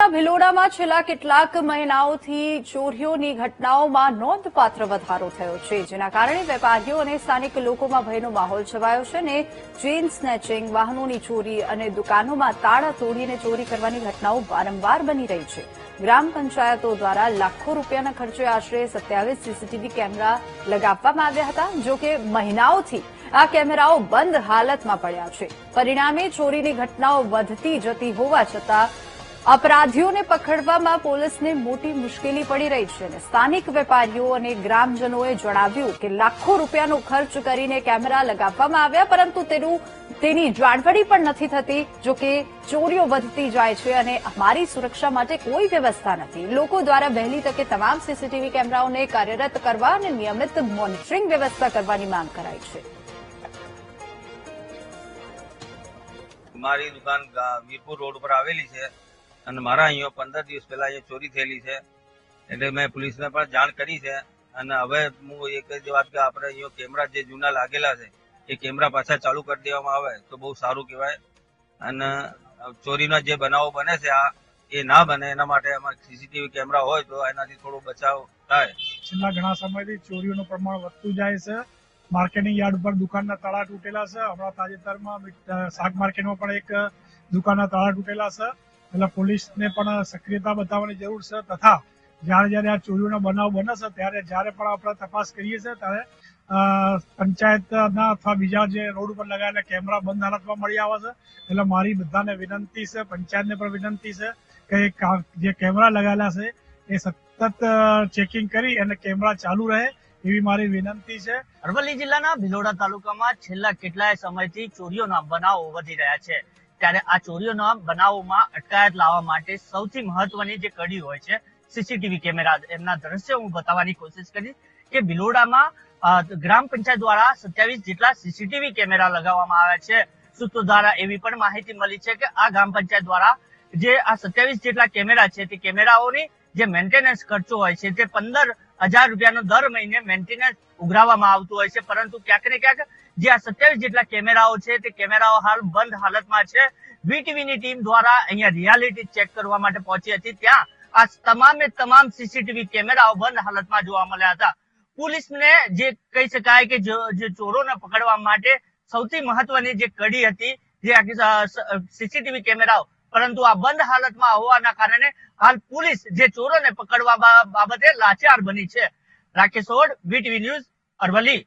જિલ્લાના ભિલોડામાં છેલ્લા કેટલાક મહિનાઓથી ચોરીઓની ઘટનાઓમાં નોંધપાત્ર વધારો થયો છે, જેના કારણે વેપારીઓ અને સ્થાનિક લોકોમાં ભયનો માહોલ છવાયો છે અને ચેઇન સ્નેચિંગ, વાહનોની ચોરી અને દુકાનોમાં તાળા તોડીને ચોરી કરવાની ઘટનાઓ વારંવાર બની રહી છે. ગ્રામ પંચાયતો દ્વારા લાખો રૂપિયાના ખર્ચે આશરે 27 સીસીટીવી કેમેરા લગાવવામાં આવ્યા હતા. જો કે મહિનાઓથી આ કેમેરાઓ બંધ હાલતમાં પડ્યા છે. પરિણામે ચોરીની ઘટનાઓ વધતી જતી હોવા છતાં અપરાધીઓને પકડવામાં પોલીસને મોટી મુશ્કેલી પડી રહી છે. સ્થાનિક વેપારીઓ અને ગ્રામજનોએ જણાવ્યું કે લાખો રૂપિયાનો ખર્ચ કરીને કેમેરા લગાવવામાં આવ્યા, પરંતુ તેની જાળવણી પણ નથી થતી. જો કે ચોરીઓ વધતી જાય છે અને અમારી સુરક્ષા માટે કોઈ વ્યવસ્થા નથી. લોકો દ્વારા વહેલી તકે તમામ સીસીટીવી કેમેરાઓને કાર્યરત કરવા અને નિયમિત મોનિટરિંગ વ્યવસ્થા કરવાની માંગ કરાઈ છે. મારી દુકાન વીરપુર રોડ પર આવેલી છે અને મારા અહીંયા 15 દિવસ પહેલા અહીંયા ચોરી થયેલી છે, એટલે મેં પોલીસને પણ જાણ કરી છે. અને હવે હું એક જ વાત કે આપણે અહીંયા કેમેરા જે જૂના લાગેલા છે એ કેમેરા પાછા ચાલુ કરી દેવામાં આવે તો બહુ સારું કહેવાય. અને ચોરીના જે બનાવો બને છે એ ના બને એના માટે અમારે સીસીટીવી કેમેરા હોય તો એનાથી થોડો બચાવ થાય. છેલ્લા ઘણા સમયથી ચોરીઓનું પ્રમાણ વધતું જાય છે. માર્કેટિંગ યાર્ડ પર દુકાનના તાળા તૂટેલા છે. હમણાં તાજેતરમાં શાક માર્કેટમાં પણ એક દુકાનના તાળા તૂટેલા છે. એટલે પોલીસને પણ સક્રિયતા બતાવવાની જરૂર છે. તથા જ્યારે આ ચોરીઓના બનાવ બને છે ત્યારે જ્યારે પણ આપણે તપાસ કરીએ છીએ ત્યારે પંચાયતના અથવા બીજા જે રોડ ઉપર લગાવેલા કેમેરા બંધ હાલતમાં મળી આવે છે. એટલે મારી બધાને વિનંતી છે, પંચાયતને પણ વિનંતી છે કે જે કેમેરા લગાવેલા છે એ સતત ચેકિંગ કરી અને કેમેરા ચાલુ રહે એવી મારી વિનંતી છે. અરવલ્લી જિલ્લાના ભિલોડા તાલુકામાં છેલ્લા કેટલાય સમયથી ચોરીઓના બનાવો વધી રહ્યા છે. ત્યારે આ ચોરીઓના બનાવોમાં અટકાયત લાવવા માટે સૌથી મહત્વની જે કડી હોય છે સીસીટીવી કેમેરા, એમના દ્રશ્યો હું બતાવવાની કોશિશ કરીશ કે ભિલોડામાં ગ્રામ પંચાયત દ્વારા 27 જેટલા સીસીટીવી કેમેરા લગાવવામાં આવ્યા છે. સૂત્રો દ્વારા એવી પણ માહિતી મળી છે કે આ ગ્રામ પંચાયત દ્વારા જે આ 27 જેટલા કેમેરા છે તે કેમેરાઓની જે મેન્ટેનન્સ ખર્ચો હોય છે તે 15,000 રૂપિયાનો દર મહિને મેન્ટેનન્સ ઉઘરાવવામાં આવતું હોય છે. પરંતુ ક્યાંક ને ક્યાંક જે આ 27 જેટલા કેમેરાઓ છે તે કેમેરાઓ હાલ બંધ હાલતમાં છે. વીટીવીની ટીમ દ્વારા અહીંયા રિયાલિટી ચેક કરવા માટે પહોંચી હતી. ત્યાં આ તમામ સીસીટીવી કેમેરાઓ બંધ હાલતમાં જોવા મળ્યા હતા. પોલીસને જે કહી શકાય કે જે ચોરોને પકડવા માટે સૌથી મહત્વની જે કડી હતી જે સીસીટીવી કેમેરાઓ, પરંતુ આ બંધ હાલતમાં હોવાના કારણે હાલ પોલીસ જે ચોરોને પકડવા બાબતે લાચાર બની છે. Rakesh odd, VTV news, Aravalli.